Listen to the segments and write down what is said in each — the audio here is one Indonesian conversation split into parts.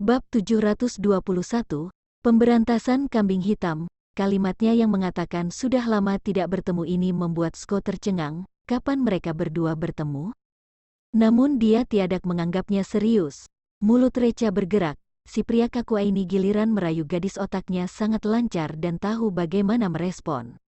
Bab 721, Pemberantasan Kambing Hitam. Kalimatnya yang mengatakan sudah lama tidak bertemu ini membuat Sko tercengang. Kapan mereka berdua bertemu? Namun dia tiada menganggapnya serius. Mulut Recha bergerak. Si pria kaku ini giliran merayu gadis otaknya sangat lancar dan tahu bagaimana merespon.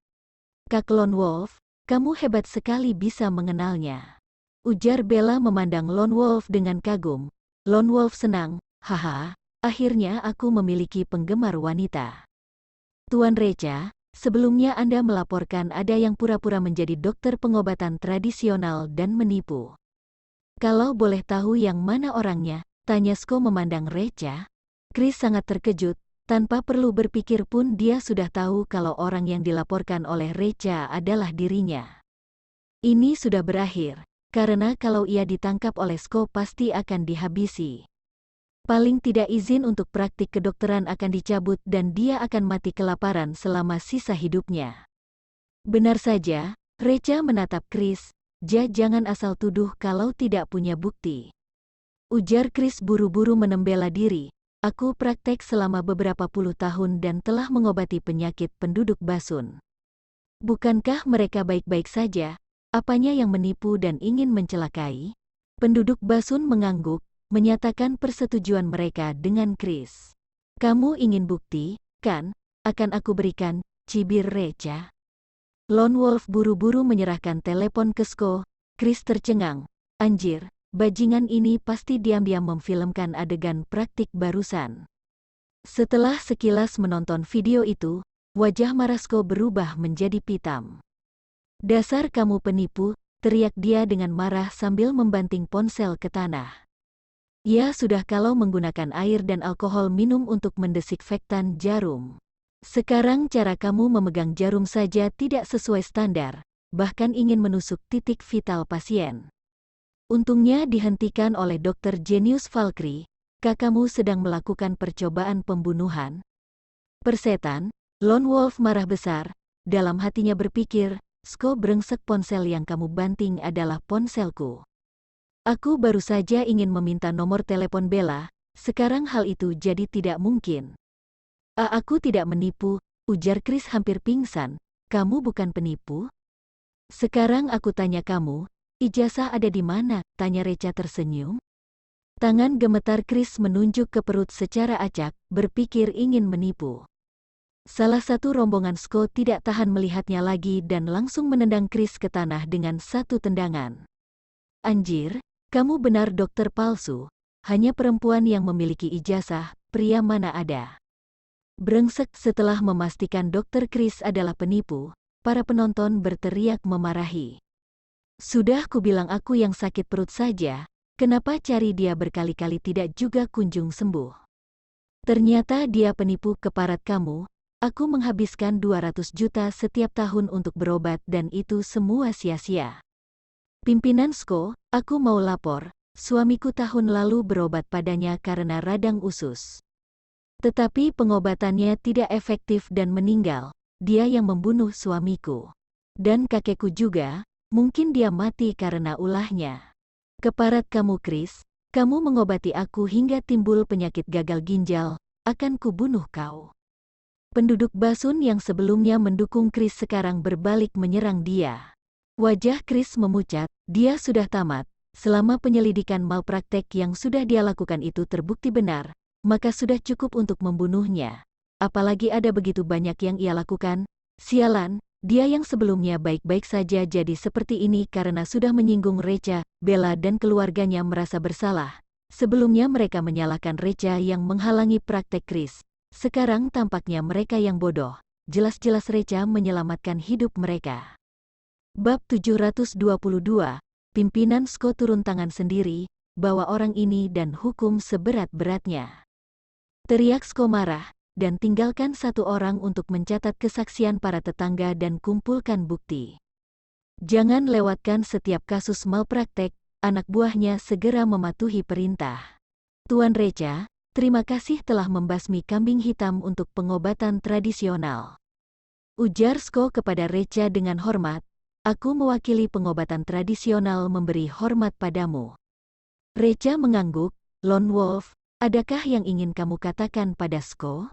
Kak Lone Wolf, kamu hebat sekali bisa mengenalnya. Ujar Bella memandang Lone Wolf dengan kagum. Lone Wolf senang, haha, akhirnya aku memiliki penggemar wanita. Tuan Recha, sebelumnya Anda melaporkan ada yang pura-pura menjadi dokter pengobatan tradisional dan menipu. Kalau boleh tahu yang mana orangnya, tanya Sko memandang Recha. Chris sangat terkejut, tanpa perlu berpikir pun dia sudah tahu kalau orang yang dilaporkan oleh Recha adalah dirinya. Ini sudah berakhir, karena kalau ia ditangkap oleh Sko pasti akan dihabisi. Paling tidak izin untuk praktik kedokteran akan dicabut dan dia akan mati kelaparan selama sisa hidupnya. Benar saja, Recha menatap Chris, jangan asal tuduh kalau tidak punya bukti. Ujar Chris buru-buru menembela diri, aku praktek selama beberapa puluh tahun dan telah mengobati penyakit penduduk Basun. Bukankah mereka baik-baik saja? Apanya yang menipu dan ingin mencelakai? Penduduk Basun mengangguk, menyatakan persetujuan mereka dengan Chris. Kamu ingin bukti, kan? Akan aku berikan, cibir Recha. Lone Wolf buru-buru menyerahkan telepon ke Sko. Chris tercengang. Anjir, bajingan ini pasti diam-diam memfilmkan adegan praktik barusan. Setelah sekilas menonton video itu, wajah marah Sko berubah menjadi pitam. Dasar kamu penipu, teriak dia dengan marah sambil membanting ponsel ke tanah. Ya sudah kalau menggunakan air dan alkohol minum untuk mendesinfektan jarum. Sekarang cara kamu memegang jarum saja tidak sesuai standar, bahkan ingin menusuk titik vital pasien. Untungnya dihentikan oleh Dr. Genius Valkyrie, kakakmu sedang melakukan percobaan pembunuhan. Persetan, Lone Wolf marah besar, dalam hatinya berpikir, Sko brengsek ponsel yang kamu banting adalah ponselku. Aku baru saja ingin meminta nomor telepon Bella, sekarang hal itu jadi tidak mungkin. Aku tidak menipu, ujar Chris hampir pingsan, kamu bukan penipu? Sekarang aku tanya kamu, ijazah ada di mana? Tanya Recha tersenyum. Tangan gemetar Chris menunjuk ke perut secara acak, berpikir ingin menipu. Salah satu rombongan Sko tidak tahan melihatnya lagi dan langsung menendang Chris ke tanah dengan satu tendangan. Anjir! Kamu benar dokter palsu, hanya perempuan yang memiliki ijazah, pria mana ada. Brengsek. Setelah memastikan dokter Chris adalah penipu, para penonton berteriak memarahi. Sudah kubilang aku yang sakit perut saja, kenapa cari dia berkali-kali tidak juga kunjung sembuh. Ternyata dia penipu keparat kamu, aku menghabiskan 200 juta setiap tahun untuk berobat dan itu semua sia-sia. Pimpinan Sko, aku mau lapor, suamiku tahun lalu berobat padanya karena radang usus. Tetapi pengobatannya tidak efektif dan meninggal, dia yang membunuh suamiku. Dan kakekku juga, mungkin dia mati karena ulahnya. Keparat kamu Chris, kamu mengobati aku hingga timbul penyakit gagal ginjal, akan kubunuh kau. Penduduk Basun yang sebelumnya mendukung Chris sekarang berbalik menyerang dia. Wajah Chris memucat, dia sudah tamat. Selama penyelidikan malpraktek yang sudah dia lakukan itu terbukti benar, maka sudah cukup untuk membunuhnya. Apalagi ada begitu banyak yang ia lakukan. Sialan, dia yang sebelumnya baik-baik saja jadi seperti ini karena sudah menyinggung Recha. Bella dan keluarganya merasa bersalah. Sebelumnya mereka menyalahkan Recha yang menghalangi praktek Chris. Sekarang tampaknya mereka yang bodoh. Jelas-jelas Recha menyelamatkan hidup mereka. Bab 722, pimpinan Sko turun tangan sendiri, bawa orang ini dan hukum seberat-beratnya. Teriak Sko marah, dan tinggalkan satu orang untuk mencatat kesaksian para tetangga dan kumpulkan bukti. Jangan lewatkan setiap kasus malpraktek, anak buahnya segera mematuhi perintah. Tuan Recha, terima kasih telah membasmi kambing hitam untuk pengobatan tradisional. Ujar Sko kepada Recha dengan hormat. Aku mewakili pengobatan tradisional memberi hormat padamu. Recha mengangguk, Lone Wolf, Adakah yang ingin kamu katakan pada Sko?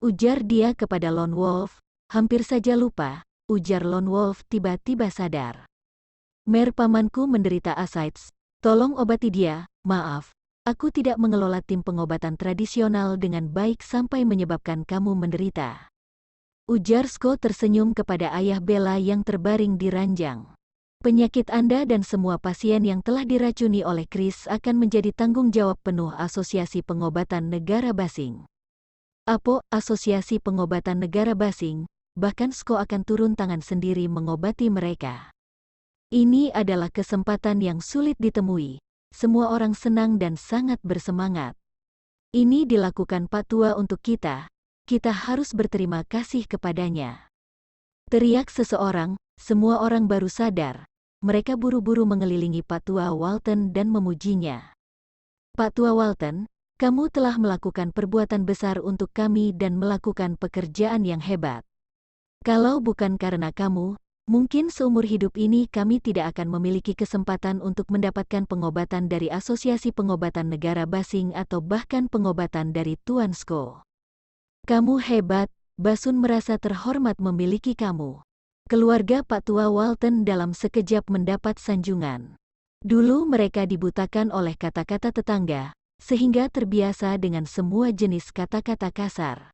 Ujar dia kepada Lone Wolf. Hampir saja lupa, ujar Lone Wolf tiba-tiba sadar. Mer, pamanku menderita asides. Tolong obati dia. Maaf, aku tidak mengelola tim pengobatan tradisional dengan baik sampai menyebabkan kamu menderita. Ujar Sko tersenyum kepada ayah Bella yang terbaring di ranjang. Penyakit Anda dan semua pasien yang telah diracuni oleh Chris akan menjadi tanggung jawab penuh Asosiasi Pengobatan Negara Basing. APO, Asosiasi Pengobatan Negara Basing, bahkan Sko akan turun tangan sendiri mengobati mereka. Ini adalah kesempatan yang sulit ditemui. Semua orang senang dan sangat bersemangat. Ini dilakukan Pak Tua untuk kita. Kita harus berterima kasih kepadanya. Teriak seseorang, semua orang baru sadar. Mereka buru-buru mengelilingi Pak Tua Walton dan memujinya. Pak Tua Walton, kamu telah melakukan perbuatan besar untuk kami dan melakukan pekerjaan yang hebat. Kalau bukan karena kamu, mungkin seumur hidup ini kami tidak akan memiliki kesempatan untuk mendapatkan pengobatan dari Asosiasi Pengobatan Negara Basing atau bahkan pengobatan dari Tuan Sko. Kamu hebat, Basun merasa terhormat memiliki kamu. Keluarga Pak Tua Walton dalam sekejap mendapat sanjungan. Dulu mereka dibutakan oleh kata-kata tetangga, sehingga terbiasa dengan semua jenis kata-kata kasar.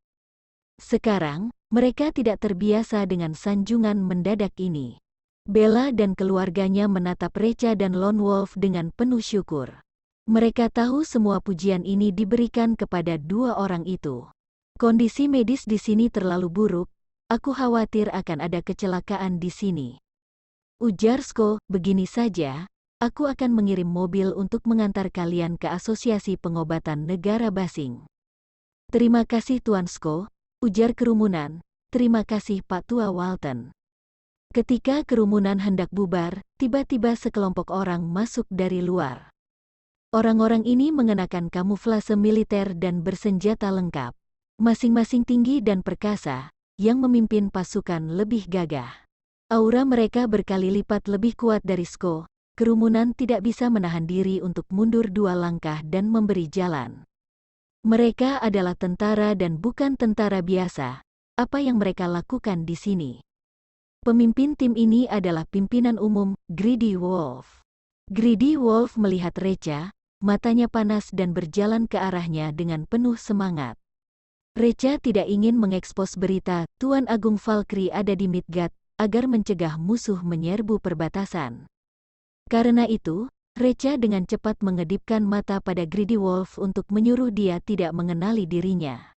Sekarang, mereka tidak terbiasa dengan sanjungan mendadak ini. Bella dan keluarganya menatap Recha dan Lone Wolf dengan penuh syukur. Mereka tahu semua pujian ini diberikan kepada dua orang itu. Kondisi medis di sini terlalu buruk, aku khawatir akan ada kecelakaan di sini. Ujar Sko, begini saja, aku akan mengirim mobil untuk mengantar kalian ke Asosiasi Pengobatan Negara Basing. Terima kasih Tuan Sko, ujar kerumunan, terima kasih Pak Tua Walton. Ketika kerumunan hendak bubar, tiba-tiba sekelompok orang masuk dari luar. Orang-orang ini mengenakan kamuflase militer dan bersenjata lengkap. Masing-masing tinggi dan perkasa, yang memimpin pasukan lebih gagah. Aura mereka berkali lipat lebih kuat dari Sko. Kerumunan tidak bisa menahan diri untuk mundur 2 langkah dan memberi jalan. Mereka adalah tentara dan bukan tentara biasa. Apa yang mereka lakukan di sini? Pemimpin tim ini adalah pimpinan umum, Greedy Wolf. Greedy Wolf melihat Recha, matanya panas dan berjalan ke arahnya dengan penuh semangat. Recha tidak ingin mengekspos berita Tuan Agung Valkyrie ada di Midgard agar mencegah musuh menyerbu perbatasan. Karena itu, Recha dengan cepat mengedipkan mata pada Greedy Wolf untuk menyuruh dia tidak mengenali dirinya.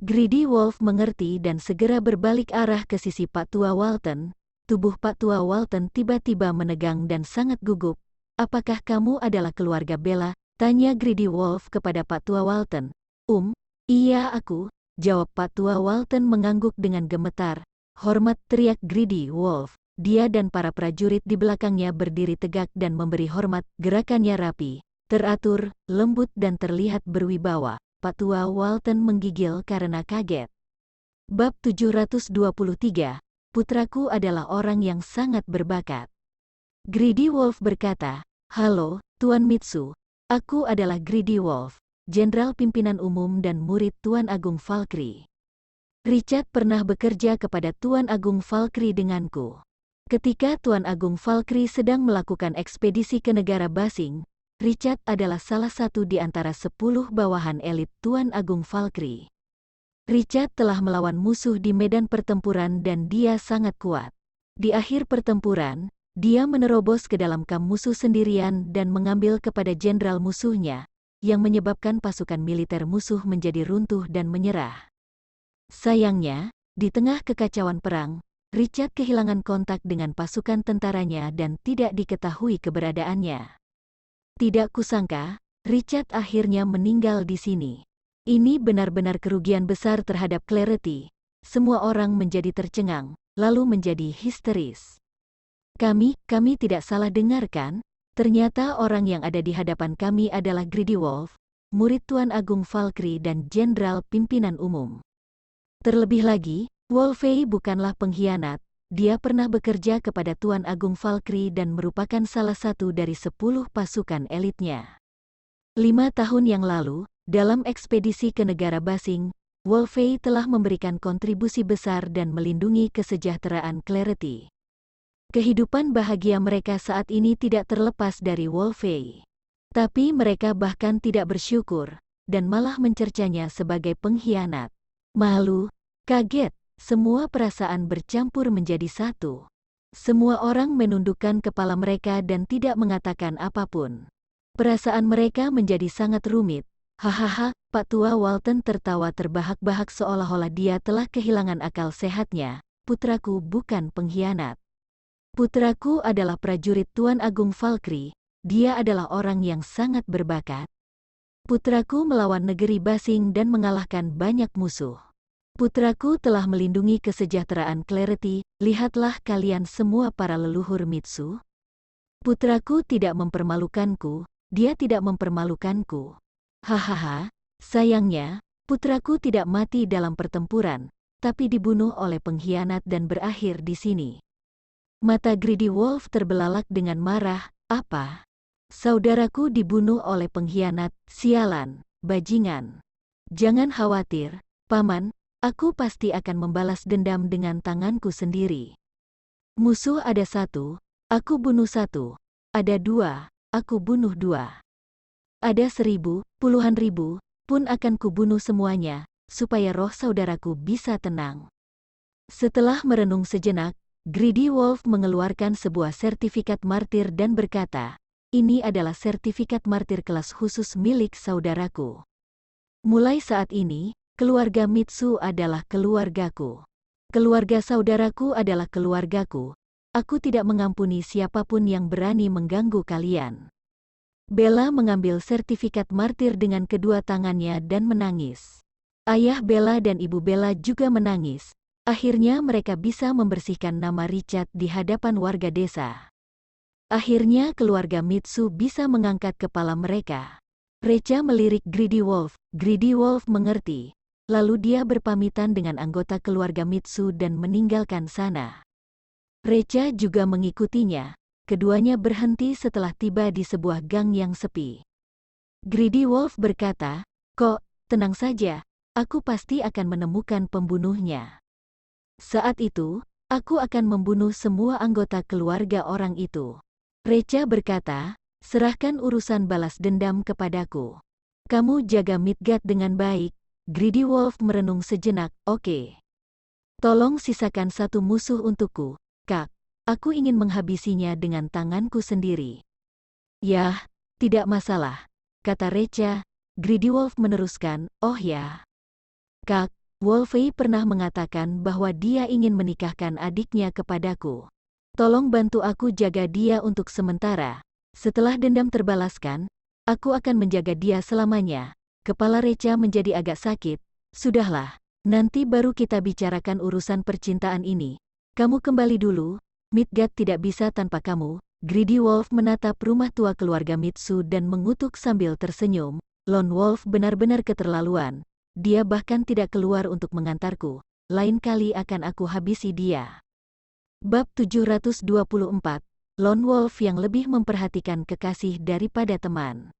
Greedy Wolf mengerti dan segera berbalik arah ke sisi Pak Tua Walton. Tubuh Pak Tua Walton tiba-tiba menegang dan sangat gugup. Apakah kamu adalah keluarga Bella? Tanya Greedy Wolf kepada Pak Tua Walton. Iya aku, jawab Pak Tua Walton mengangguk dengan gemetar. Hormat, teriak Greedy Wolf. Dia dan para prajurit di belakangnya berdiri tegak dan memberi hormat. Gerakannya rapi, teratur, lembut dan terlihat berwibawa. Pak Tua Walton menggigil karena kaget. Bab 723, putraku adalah orang yang sangat berbakat. Greedy Wolf berkata, halo, Tuan Mitsu, aku adalah Greedy Wolf. Jenderal Pimpinan Umum dan murid Tuan Agung Valkyrie. Richard pernah bekerja kepada Tuan Agung Valkyrie denganku. Ketika Tuan Agung Valkyrie sedang melakukan ekspedisi ke negara Basing, Richard adalah salah satu di antara 10 bawahan elit Tuan Agung Valkyrie. Richard telah melawan musuh di medan pertempuran dan dia sangat kuat. Di akhir pertempuran, dia menerobos ke dalam kamp musuh sendirian dan mengambil kepada jenderal musuhnya, yang menyebabkan pasukan militer musuh menjadi runtuh dan menyerah. Sayangnya, di tengah kekacauan perang, Richard kehilangan kontak dengan pasukan tentaranya dan tidak diketahui keberadaannya. Tidak kusangka, Richard akhirnya meninggal di sini. Ini benar-benar kerugian besar terhadap Clarity. Semua orang menjadi tercengang, lalu menjadi histeris. Kami tidak salah dengar kan? Ternyata orang yang ada di hadapan kami adalah Greedy Wolf, murid Tuan Agung Valkyrie dan Jenderal Pimpinan Umum. Terlebih lagi, Wolfei bukanlah pengkhianat, dia pernah bekerja kepada Tuan Agung Valkyrie dan merupakan salah satu dari 10 pasukan elitnya. 5 tahun yang lalu, dalam ekspedisi ke negara Basing, Wolfey telah memberikan kontribusi besar dan melindungi kesejahteraan Clarity. Kehidupan bahagia mereka saat ini tidak terlepas dari Wolfey. Tapi mereka bahkan tidak bersyukur, dan malah mencercanya sebagai pengkhianat. Malu, kaget, semua perasaan bercampur menjadi satu. Semua orang menundukkan kepala mereka dan tidak mengatakan apapun. Perasaan mereka menjadi sangat rumit. Hahaha, Pak Tua Walton tertawa terbahak-bahak seolah-olah dia telah kehilangan akal sehatnya. Putraku bukan pengkhianat. Putraku adalah prajurit Tuan Agung Valkyrie, dia adalah orang yang sangat berbakat. Putraku melawan negeri Basing dan mengalahkan banyak musuh. Putraku telah melindungi kesejahteraan Clarity, lihatlah kalian semua para leluhur Mitsu. Putraku tidak mempermalukanku, dia tidak mempermalukanku. Hahaha, sayangnya, putraku tidak mati dalam pertempuran, tapi dibunuh oleh pengkhianat dan berakhir di sini. Mata Greedy Wolf terbelalak dengan marah, apa? Saudaraku dibunuh oleh pengkhianat, sialan, bajingan. Jangan khawatir, Paman, aku pasti akan membalas dendam dengan tanganku sendiri. Musuh ada satu, aku bunuh satu. Ada dua, aku bunuh dua. Ada 1000, puluhan ribu, pun akan kubunuh semuanya, supaya roh saudaraku bisa tenang. Setelah merenung sejenak, Greedy Wolf mengeluarkan sebuah sertifikat martir dan berkata, ini adalah sertifikat martir kelas khusus milik saudaraku. Mulai saat ini, keluarga Mitsu adalah keluargaku. Keluarga saudaraku adalah keluargaku. Aku tidak mengampuni siapapun yang berani mengganggu kalian. Bella mengambil sertifikat martir dengan kedua tangannya dan menangis. Ayah Bella dan ibu Bella juga menangis. Akhirnya mereka bisa membersihkan nama Richard di hadapan warga desa. Akhirnya keluarga Mitsu bisa mengangkat kepala mereka. Recha melirik Greedy Wolf. Greedy Wolf mengerti. Lalu dia berpamitan dengan anggota keluarga Mitsu dan meninggalkan sana. Recha juga mengikutinya. Keduanya berhenti setelah tiba di sebuah gang yang sepi. Greedy Wolf berkata, kok, tenang saja, aku pasti akan menemukan pembunuhnya. Saat itu, aku akan membunuh semua anggota keluarga orang itu. Recha berkata, serahkan urusan balas dendam kepadaku. Kamu jaga Midgard dengan baik. Greedy Wolf merenung sejenak, oke. Tolong sisakan satu musuh untukku, Kak. Aku ingin menghabisinya dengan tanganku sendiri. Yah, tidak masalah, kata Recha. Greedy Wolf meneruskan, oh ya. Kak, Wolfey pernah mengatakan bahwa dia ingin menikahkan adiknya kepadaku. Tolong bantu aku jaga dia untuk sementara. Setelah dendam terbalaskan, aku akan menjaga dia selamanya. Kepala Recha menjadi agak sakit. Sudahlah, nanti baru kita bicarakan urusan percintaan ini. Kamu kembali dulu, Midgard tidak bisa tanpa kamu. Greedy Wolf menatap rumah tua keluarga Mitsu dan mengutuk sambil tersenyum. Lone Wolf benar-benar keterlaluan. Dia bahkan tidak keluar untuk mengantarku. Lain kali akan aku habisi dia. Bab 724, Lone Wolf yang lebih memperhatikan kekasih daripada teman.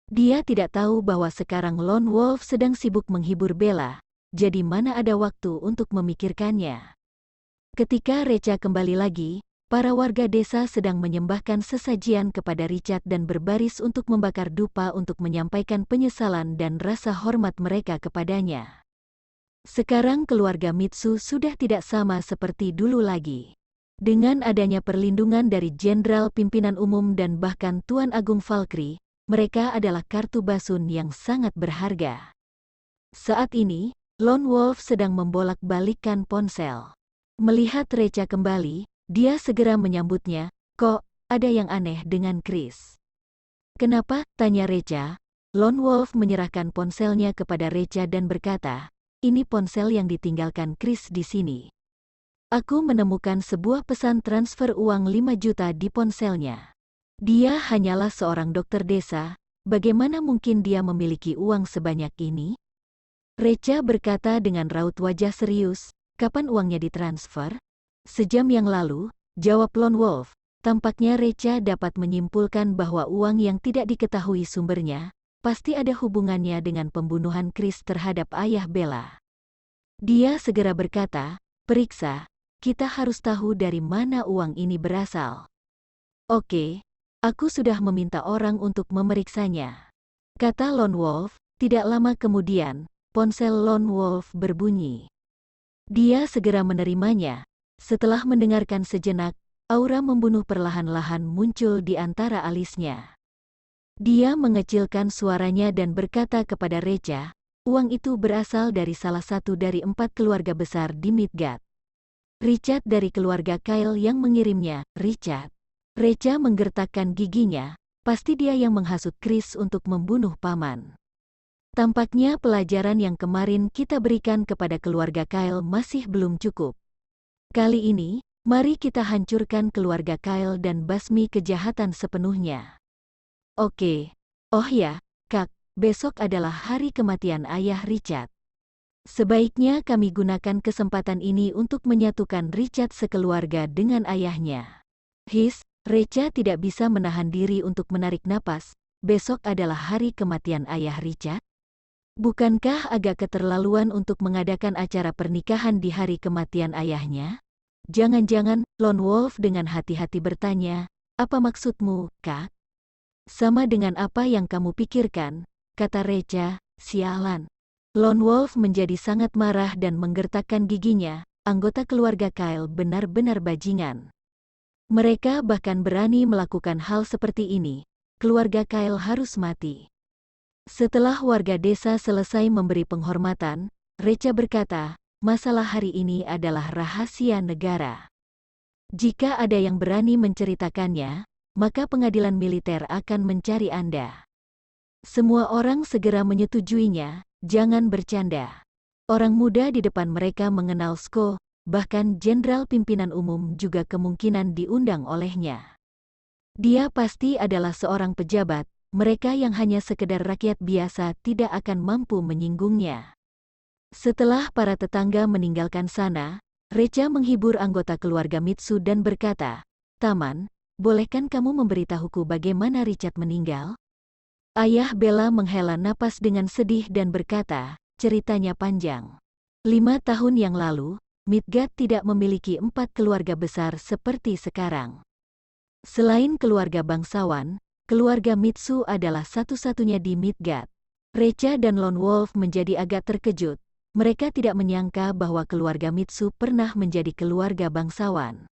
Dia tidak tahu bahwa sekarang Lone Wolf sedang sibuk menghibur Bella, jadi mana ada waktu untuk memikirkannya. Ketika Recha kembali lagi, para warga desa sedang menyembahkan sesajian kepada Richard dan berbaris untuk membakar dupa untuk menyampaikan penyesalan dan rasa hormat mereka kepadanya. Sekarang keluarga Mitsu sudah tidak sama seperti dulu lagi. Dengan adanya perlindungan dari Jenderal Pimpinan Umum dan bahkan Tuan Agung Valkyrie, mereka adalah kartu basun yang sangat berharga. Saat ini, Lone Wolf sedang membolak-balikkan ponsel. Melihat Recha kembali, dia segera menyambutnya. Kok, ada yang aneh dengan Chris? Kenapa? Tanya Recha. Lone Wolf menyerahkan ponselnya kepada Recha dan berkata, ini ponsel yang ditinggalkan Chris di sini. Aku menemukan sebuah pesan transfer uang 5 juta di ponselnya. Dia hanyalah seorang dokter desa, bagaimana mungkin dia memiliki uang sebanyak ini? Recha berkata dengan raut wajah serius, kapan uangnya ditransfer? Sejam yang lalu, jawab Lone Wolf. Tampaknya Recha dapat menyimpulkan bahwa uang yang tidak diketahui sumbernya, pasti ada hubungannya dengan pembunuhan Chris terhadap ayah Bella. Dia segera berkata, "Periksa, kita harus tahu dari mana uang ini berasal." "Oke, aku sudah meminta orang untuk memeriksanya," kata Lone Wolf. Tidak lama kemudian, ponsel Lone Wolf berbunyi. Dia segera menerimanya. Setelah mendengarkan sejenak, aura membunuh perlahan-lahan muncul di antara alisnya. Dia mengecilkan suaranya dan berkata kepada Recha, "Uang itu berasal dari salah satu dari 4 keluarga besar di Midgard. Richard dari keluarga Kyle yang mengirimnya." "Richard?" Recha menggertakkan giginya, pasti dia yang menghasut Chris untuk membunuh paman. Tampaknya pelajaran yang kemarin kita berikan kepada keluarga Kyle masih belum cukup. Kali ini, mari kita hancurkan keluarga Kyle dan basmi kejahatan sepenuhnya. "Oke. Oh ya, Kak, besok adalah hari kematian ayah Richard. Sebaiknya kami gunakan kesempatan ini untuk menyatukan Richard sekeluarga dengan ayahnya." Recha tidak bisa menahan diri untuk menarik napas. Besok adalah hari kematian ayah Richard? Bukankah agak keterlaluan untuk mengadakan acara pernikahan di hari kematian ayahnya? Jangan-jangan, Lone Wolf dengan hati-hati bertanya, "Apa maksudmu, Kak?" "Sama dengan apa yang kamu pikirkan," kata Recha. "Sialan." Lone Wolf menjadi sangat marah dan menggertakkan giginya. Anggota keluarga Kyle benar-benar bajingan. Mereka bahkan berani melakukan hal seperti ini. Keluarga Kyle harus mati. Setelah warga desa selesai memberi penghormatan, Recha berkata, "Masalah hari ini adalah rahasia negara. Jika ada yang berani menceritakannya, maka pengadilan militer akan mencari Anda." Semua orang segera menyetujuinya. Jangan bercanda. Orang muda di depan mereka mengenal Sko, bahkan jenderal pimpinan umum juga kemungkinan diundang olehnya. Dia pasti adalah seorang pejabat. Mereka yang hanya sekedar rakyat biasa tidak akan mampu menyinggungnya. Setelah para tetangga meninggalkan sana, Recha menghibur anggota keluarga Mitsu dan berkata, "Taman, bolehkan kamu memberitahuku bagaimana Richard meninggal?" Ayah Bella menghela napas dengan sedih dan berkata, "Ceritanya panjang. 5 tahun yang lalu, Midgard tidak memiliki 4 keluarga besar seperti sekarang. Selain keluarga bangsawan, keluarga Mitsu adalah satu-satunya di Midgard." Recha dan Lone Wolf menjadi agak terkejut. Mereka tidak menyangka bahwa keluarga Mitsu pernah menjadi keluarga bangsawan.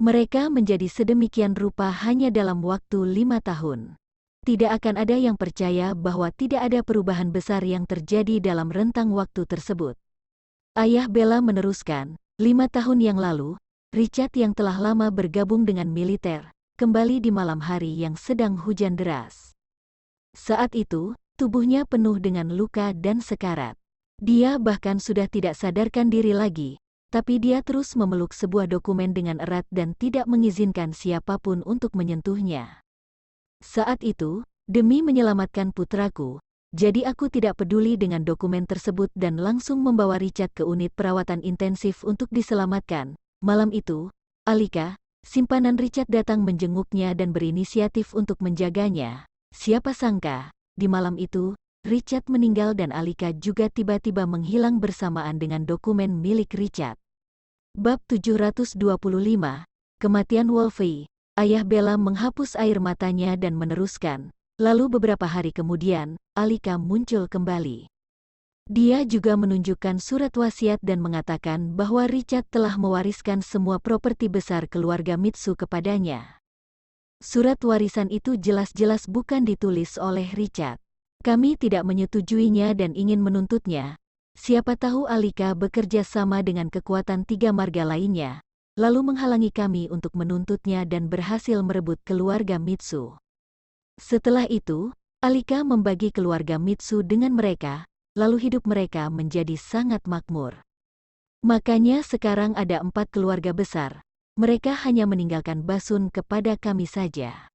Mereka menjadi sedemikian rupa hanya dalam waktu 5 tahun. Tidak akan ada yang percaya bahwa tidak ada perubahan besar yang terjadi dalam rentang waktu tersebut. Ayah Bella meneruskan, 5 tahun yang lalu, Richard yang telah lama bergabung dengan militer, kembali di malam hari yang sedang hujan deras. Saat itu, tubuhnya penuh dengan luka dan sekarat. Dia bahkan sudah tidak sadarkan diri lagi, tapi dia terus memeluk sebuah dokumen dengan erat dan tidak mengizinkan siapapun untuk menyentuhnya. "Saat itu, demi menyelamatkan putraku, jadi aku tidak peduli dengan dokumen tersebut dan langsung membawa Richard ke unit perawatan intensif untuk diselamatkan. Malam itu, Alika, simpanan Richard datang menjenguknya dan berinisiatif untuk menjaganya. Siapa sangka, di malam itu, Richard meninggal dan Alika juga tiba-tiba menghilang bersamaan dengan dokumen milik Richard." Bab 725, Kematian Wolfie. Ayah Bella menghapus air matanya dan meneruskan, "Lalu beberapa hari kemudian, Alika muncul kembali. Dia juga menunjukkan surat wasiat dan mengatakan bahwa Richard telah mewariskan semua properti besar keluarga Mitsu kepadanya. Surat warisan itu jelas-jelas bukan ditulis oleh Richard. Kami tidak menyetujuinya dan ingin menuntutnya. Siapa tahu Alika bekerja sama dengan kekuatan 3 marga lainnya, lalu menghalangi kami untuk menuntutnya dan berhasil merebut keluarga Mitsu. Setelah itu, Alika membagi keluarga Mitsu dengan mereka, lalu hidup mereka menjadi sangat makmur. Makanya sekarang ada 4 keluarga besar. Mereka hanya meninggalkan Basun kepada kami saja.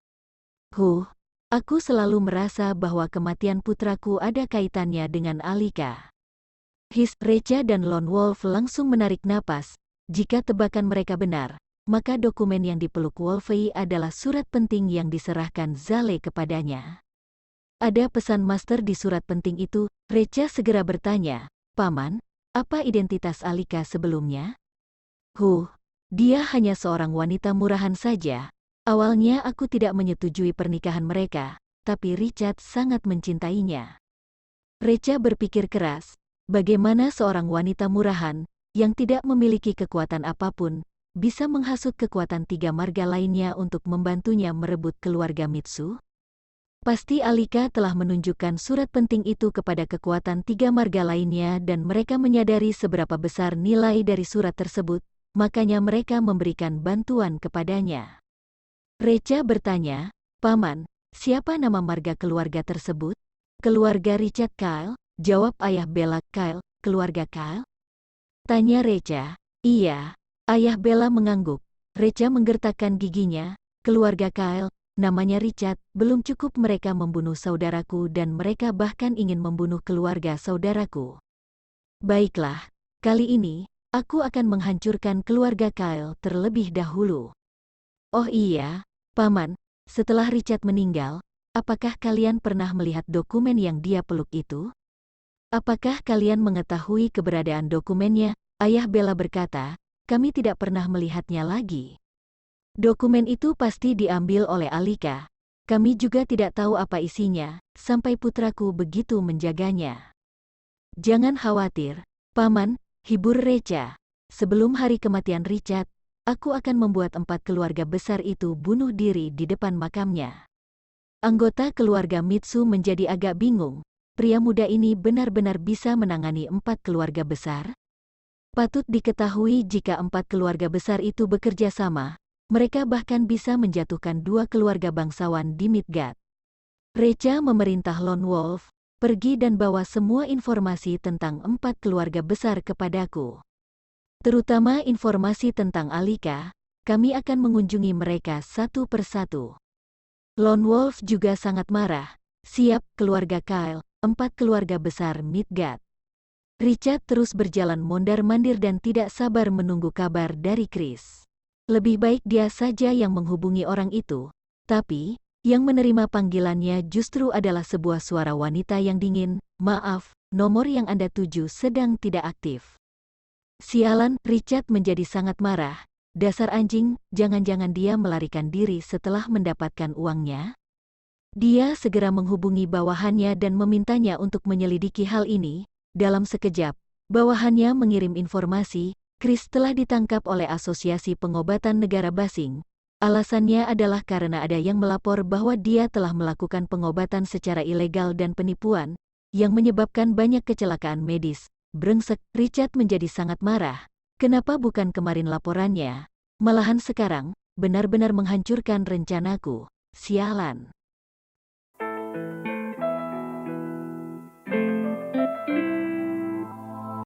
Aku selalu merasa bahwa kematian putraku ada kaitannya dengan Alika." Recha dan Lone Wolf langsung menarik napas. Jika tebakan mereka benar, maka dokumen yang dipeluk Wolfie adalah surat penting yang diserahkan Zale kepadanya. Ada pesan master di surat penting itu. Recha segera bertanya, Paman, apa identitas Alika sebelumnya? Dia hanya seorang wanita murahan saja. Awalnya aku tidak menyetujui pernikahan mereka, tapi Richard sangat mencintainya. Recha berpikir keras, bagaimana seorang wanita murahan, yang tidak memiliki kekuatan apapun, bisa menghasut kekuatan tiga marga lainnya untuk membantunya merebut keluarga Mitsu? Pasti Alika telah menunjukkan surat penting itu kepada kekuatan tiga marga lainnya dan mereka menyadari seberapa besar nilai dari surat tersebut, makanya mereka memberikan bantuan kepadanya. Recha bertanya, Paman, siapa nama marga keluarga tersebut? Keluarga Richard Kyle, jawab ayah Bella. Kyle, keluarga Kyle? Tanya Recha. Iya, ayah Bella mengangguk. Recha menggertakkan giginya, keluarga Kyle, namanya Richard, belum cukup mereka membunuh saudaraku dan mereka bahkan ingin membunuh keluarga saudaraku. Baiklah, kali ini, aku akan menghancurkan keluarga Kyle terlebih dahulu. Oh iya, Paman, setelah Richard meninggal, apakah kalian pernah melihat dokumen yang dia peluk itu? Apakah kalian mengetahui keberadaan dokumennya? Ayah Bella berkata, kami tidak pernah melihatnya lagi. Dokumen itu pasti diambil oleh Alika. Kami juga tidak tahu apa isinya, sampai putraku begitu menjaganya. Jangan khawatir, Paman, hibur Recha. Sebelum hari kematian Richard, aku akan membuat 4 keluarga besar itu bunuh diri di depan makamnya. Anggota keluarga Mitsu menjadi agak bingung. Pria muda ini benar-benar bisa menangani 4 keluarga besar? Patut diketahui jika 4 keluarga besar itu bekerja sama, mereka bahkan bisa menjatuhkan 2 keluarga bangsawan di Midgard. Recha memerintah Lone Wolf, pergi dan bawa semua informasi tentang 4 keluarga besar kepadaku. Terutama informasi tentang Alika, kami akan mengunjungi mereka satu persatu. Lone Wolf juga sangat marah. Siap, keluarga Kyle, 4 keluarga besar Midgard. Richard terus berjalan mondar-mandir dan tidak sabar menunggu kabar dari Chris. Lebih baik dia saja yang menghubungi orang itu, tapi, yang menerima panggilannya justru adalah sebuah suara wanita yang dingin, maaf, nomor yang Anda tuju sedang tidak aktif. Sialan, Richard menjadi sangat marah. Dasar anjing, jangan-jangan dia melarikan diri setelah mendapatkan uangnya? Dia segera menghubungi bawahannya dan memintanya untuk menyelidiki hal ini. Dalam sekejap, bawahannya mengirim informasi, Chris telah ditangkap oleh Asosiasi Pengobatan Negara Basing. Alasannya adalah karena ada yang melapor bahwa dia telah melakukan pengobatan secara ilegal dan penipuan, yang menyebabkan banyak kecelakaan medis. Brengsek, Richard menjadi sangat marah. Kenapa bukan kemarin laporannya? Malahan sekarang, benar-benar menghancurkan rencanaku. Sialan.